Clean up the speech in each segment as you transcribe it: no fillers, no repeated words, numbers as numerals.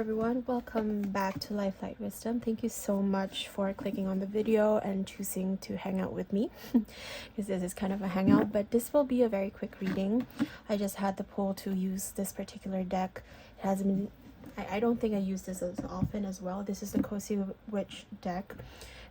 everyone, welcome back to Lifelight Wisdom. Thank you so much for clicking on the video and choosing to hang out with me because this is kind of a hangout, but this will be a very quick reading. I just had the pull to use this particular deck. It hasn't been, I don't think I use this as often as well. This is the Cozy Witch deck,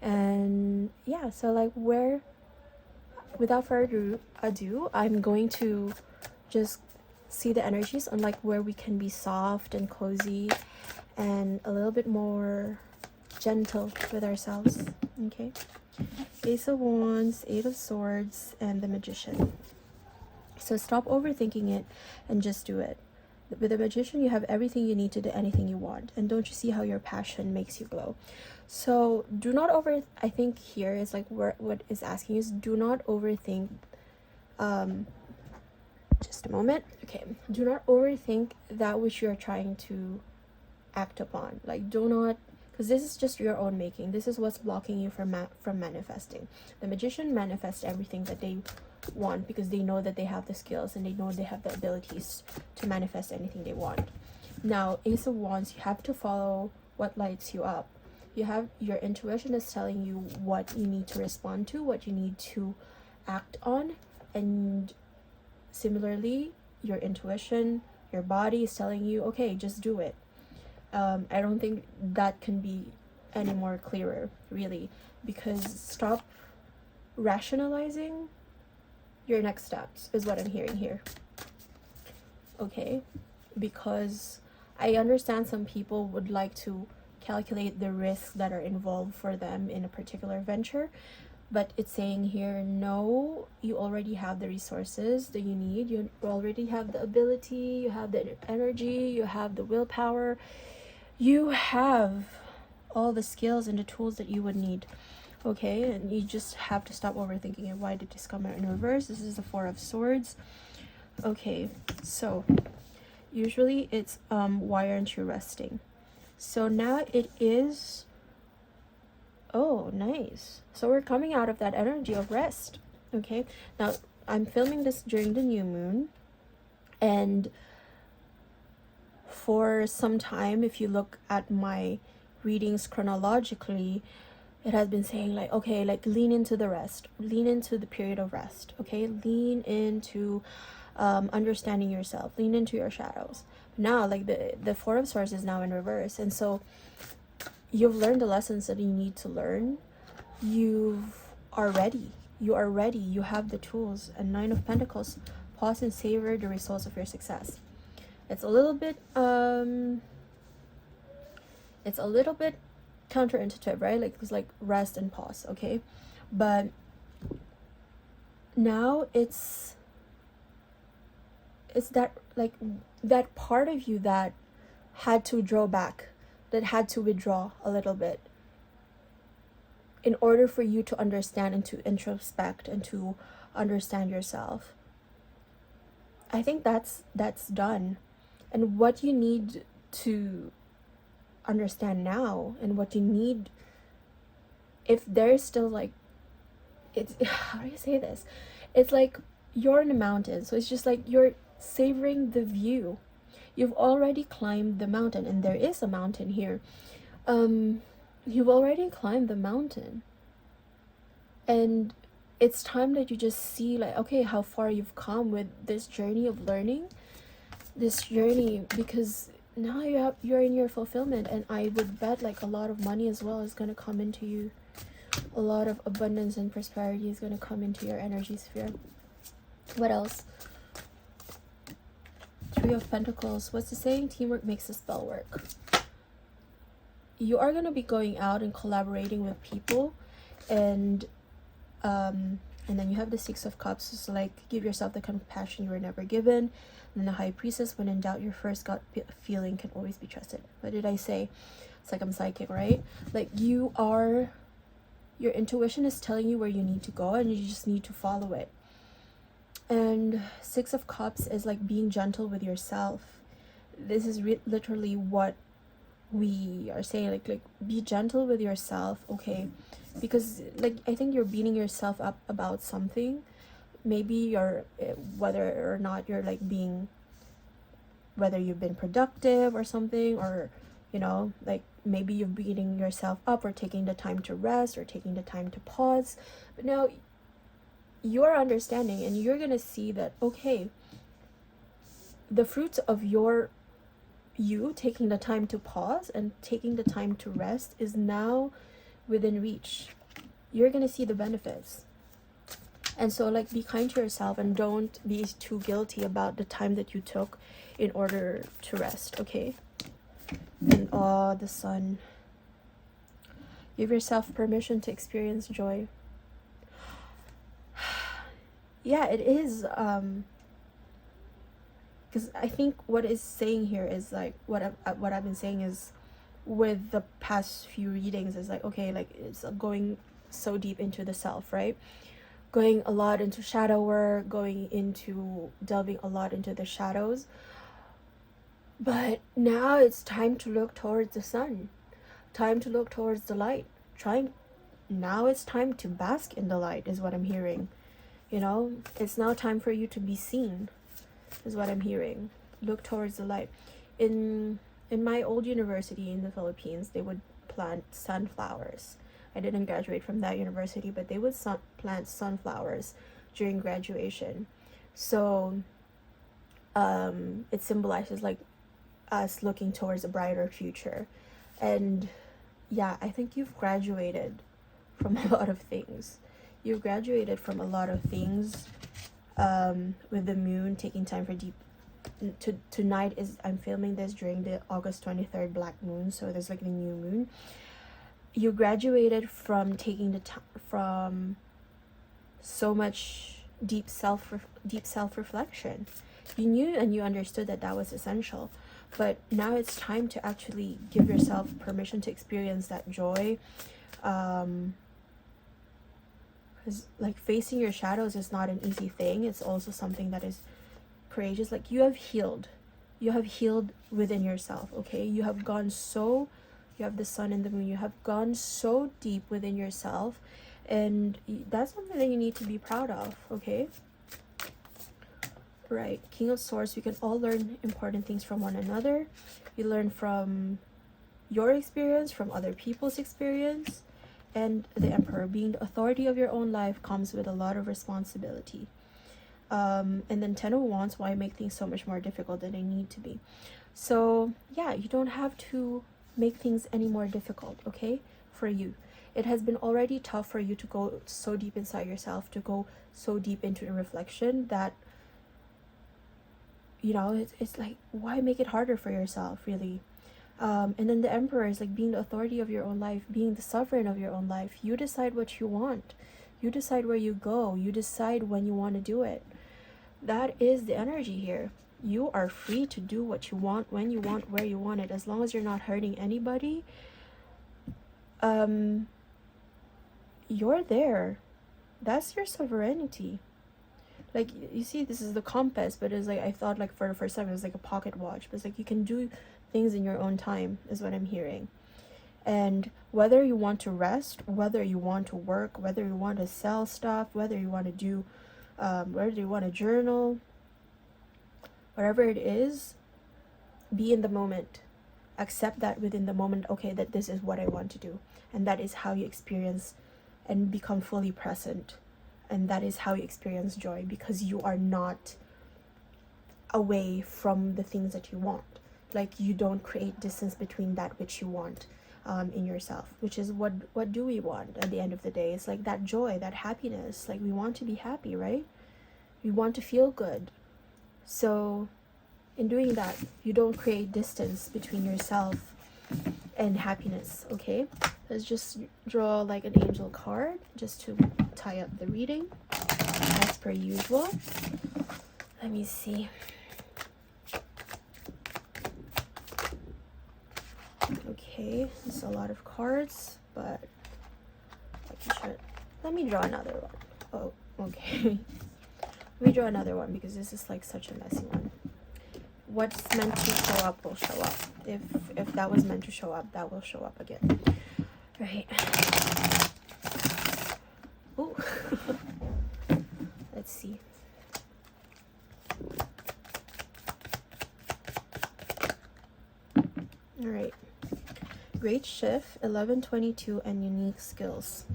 and yeah, so like without further ado, I'm going to just see the energies on like where we can be soft and cozy and a little bit more gentle with ourselves. Okay, Ace of Wands, Eight of Swords, and the Magician. So stop overthinking it and just do it. With the Magician, you have everything you need to do anything you want, and don't you see how your passion makes you glow? So do not I think here is like what is asking is do not overthink. Just a moment. Okay, do not overthink that which you're trying to act upon. Like, do not, because this is just your own making. This is what's blocking you from manifesting. The Magician manifests everything that they want because they know that they have the skills and they know they have the abilities to manifest anything they want. Now, Ace of Wands, you have to follow what lights you up. You have your intuition is telling you what you need to respond to, what you need to act on, and similarly, your intuition, your body is telling you, okay, just do it. I don't think that can be any more clearer, really, because stop rationalizing your next steps is what I'm hearing here. Okay, because I understand some people would like to calculate the risks that are involved for them in a particular venture, but it's saying here, no, you already have the resources that you need. You already have the ability, you have the energy, you have the willpower, you have all the skills and the tools that you would need. Okay, and you just have to stop overthinking it. Why did this come out in reverse? This is the Four of Swords. Okay, so usually it's why aren't you resting? So now it is, oh, nice. So we're coming out of that energy of rest. Okay, now I'm filming this during the new moon, and for some time, if you look at my readings chronologically, it has been saying like, okay, like lean into the rest, lean into the period of rest. Okay, lean into understanding yourself, lean into your shadows. Now like the Four of Swords is now in reverse, and so you've learned the lessons that you need to learn. You are ready. You have the tools. And Nine of Pentacles, pause and savor the results of your success. It's a little bit counterintuitive, right? Like it's like rest and pause, okay? But now it's that like that part of you that had to draw back, that had to withdraw a little bit in order for you to understand and to introspect and to understand yourself. I think that's done. And what you need to understand now, and what you need, if there's still like, it's how do you say this? It's like you're in a mountain, so it's just like you're savoring the view. You've already climbed the mountain, and there is a mountain here. You've already climbed the mountain, and it's time that you just see like, okay, how far you've come with this journey of learning, this journey, because now you're in your fulfillment, and I would bet like a lot of money as well is going to come into you. A lot of abundance and prosperity is going to come into your energy sphere. What else? Three of Pentacles. What's the saying? Teamwork makes the spell work. You are going to be going out and collaborating with people, and then you have the Six of Cups. So like, give yourself the compassion you were never given. And the High Priestess, when in doubt, your first gut feeling can always be trusted. What did I say? It's like I'm psychic, right? Like your intuition is telling you where you need to go, and you just need to follow it. And Six of Cups is like being gentle with yourself. This is literally what we are saying, like be gentle with yourself, okay? Because like I think you're beating yourself up about something. Maybe you're whether or not you're like being, whether you've been productive or something, or You know, like maybe you're beating yourself up or taking the time to rest or taking the time to pause. But now you're understanding and you're gonna see that, okay, the fruits of you taking the time to pause and taking the time to rest is now within reach. You're gonna see the benefits. And so, like, be kind to yourself and don't be too guilty about the time that you took in order to rest, okay? And the sun. Give yourself permission to experience joy. Yeah, it is, because I think what is saying here is like what I've been saying is, with the past few readings, is like, okay, like it's going so deep into the self, right? Going a lot into shadow work, going into delving a lot into the shadows. But now it's time to look towards the sun, time to look towards the light. Now it's time to bask in the light, is what I'm hearing. You know, it's now time for you to be seen, is what I'm hearing. Look towards the light. In my old university in the Philippines, they would plant sunflowers. I didn't graduate from that university, but they would plant sunflowers during graduation. So it symbolizes like us looking towards a brighter future. And yeah, I think you've graduated from a lot of things. You've graduated from a lot of things, with the moon taking time for deep. Tonight is, I'm filming this during the August 23rd black moon, so there's like the new moon. You graduated from taking the time from so much deep self reflection. You knew and you understood that was essential, but now it's time to actually give yourself permission to experience that joy. Because like facing your shadows is not an easy thing. It's also something that is courageous. Like you have healed within yourself, okay? You have the sun and the moon, you have gone so deep within yourself, and that's something that you need to be proud of, okay? Right, King of Swords, we can all learn important things from one another. You learn from your experience, from other people's experience. And the Emperor, being the authority of your own life, comes with a lot of responsibility. And then 10 of Wands, why make things so much more difficult than they need to be? So yeah, you don't have to make things any more difficult, okay, for you. It has been already tough for you to go so deep inside yourself, to go so deep into the reflection that, you know, it's like, why make it harder for yourself, really? And then the Emperor is like being the authority of your own life, being the sovereign of your own life. You decide what you want. You decide where you go. You decide when you want to do it. That is the energy here. You are free to do what you want, when you want, where you want it, as long as you're not hurting anybody. You're there. That's your sovereignty. Like, you see, this is the compass, but it's like, I thought like for the first time it was like a pocket watch, but it's like you can do things in your own time, is what I'm hearing. And whether you want to rest, whether you want to work, whether you want to sell stuff, whether you want to do whether you want to journal, whatever it is, be in the moment. Accept that within the moment, okay, that this is what I want to do, and that is how you experience and become fully present, and that is how you experience joy, because you are not away from the things that you want. Like, you don't create distance between that which you want in yourself, which is what do we want at the end of the day? It's like that joy, that happiness. Like, we want to be happy, right? We want to feel good. So in doing that, you don't create distance between yourself and happiness, okay? Let's just draw like an angel card just to tie up the reading as per usual. Let me see. Okay, it's a lot of cards, but let me draw another one. Oh, okay. Let me draw another one because this is like such a messy one. What's meant to show up will show up. If that was meant to show up, that will show up again. Right. Ooh. Let's see. All right. Great shift, 1122, and unique skills.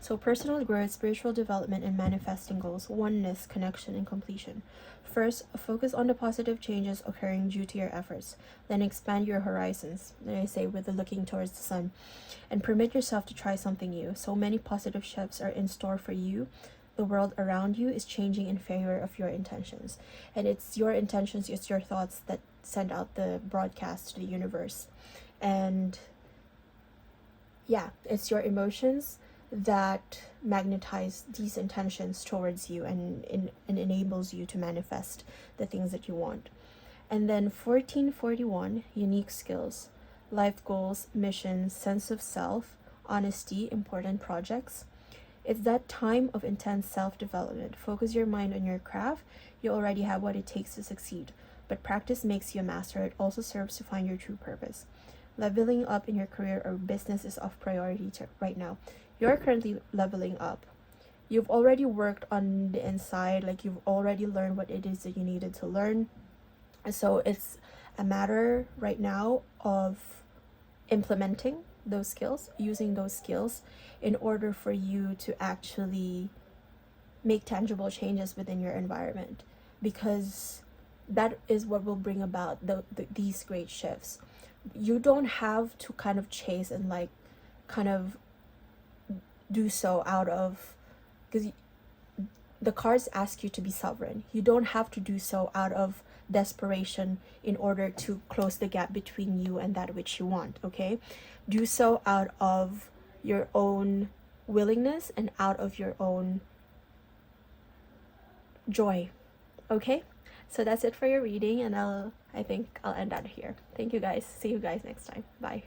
So, personal growth, spiritual development, and manifesting goals, oneness, connection, and completion. First, focus on the positive changes occurring due to your efforts. Then, expand your horizons, and I say with the looking towards the sun, and permit yourself to try something new. So many positive shifts are in store for you. The world around you is changing in favor of your intentions. And it's your intentions, it's your thoughts that send out the broadcast to the universe. And yeah, it's your emotions that magnetize these intentions towards you and enables you to manifest the things that you want. And then 1441, unique skills, life goals, missions, sense of self, honesty, important projects. It's that time of intense self-development. Focus your mind on your craft. You already have what it takes to succeed, but practice makes you a master. It also serves to find your true purpose. Leveling up in your career or business is of priority right now. You're currently leveling up. You've already worked on the inside, like you've already learned what it is that you needed to learn. So it's a matter right now of implementing those skills, using those skills in order for you to actually make tangible changes within your environment, because that is what will bring about these great shifts. You don't have to kind of chase and like kind of do so out of, because the cards ask you to be sovereign. You don't have to do so out of desperation in order to close the gap between you and that which you want, okay? Do so out of your own willingness and out of your own joy, okay? So that's it for your reading, and I think I'll end out here. Thank you guys. See you guys next time. Bye.